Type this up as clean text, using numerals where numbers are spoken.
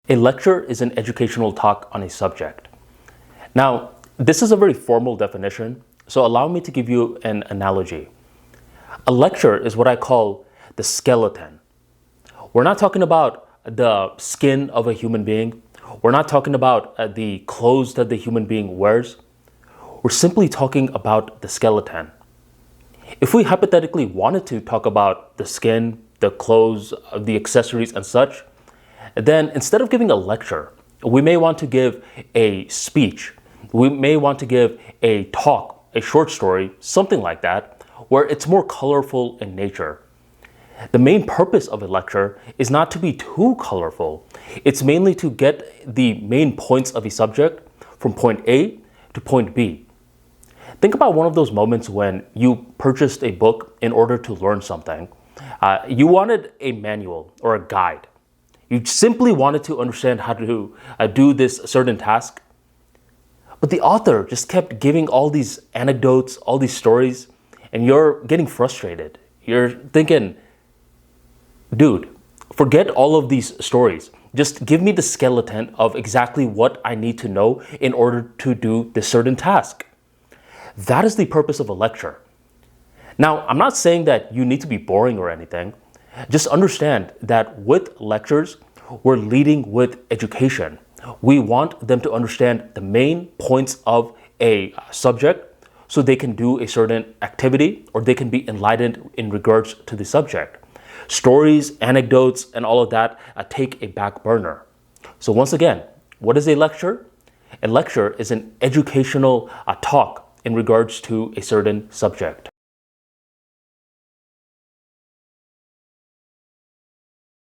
A lecture is an educational talk on a subject. Now, this is a very formal definition, so allow me to give you an analogy. A lecture is what I call the skeleton. We're not talking about the skin of a human being. We're not talking about the clothes that the human being wears. We're simply talking about the skeleton. If we hypothetically wanted to talk about the skin, the clothes, the accessories and such, then instead of giving a lecture, we may want to give a speech. We may want to give a talk, a short story, something like that, where it's more colorful in nature. The main purpose of a lecture is not to be too colorful. It's mainly to get the main points of a subject from point A to point B. Think about one of those moments when you purchased a book in order to learn something. You wanted a manual or a guide. You simply wanted to understand how to do this certain task. But the author just kept giving all these anecdotes, all these stories, and you're getting frustrated. You're thinking, dude, forget all of these stories. Just give me the skeleton of exactly what I need to know in order to do this certain task. That is the purpose of a lecture. Now, I'm not saying that you need to be boring or anything. Just understand that with lectures, we're leading with education. We want them to understand the main points of a subject so they can do a certain activity or they can be enlightened in regards to the subject. Stories, anecdotes, and all of that take a back burner. So once again, what is a lecture? A lecture is an educational talk in regards to a certain subject.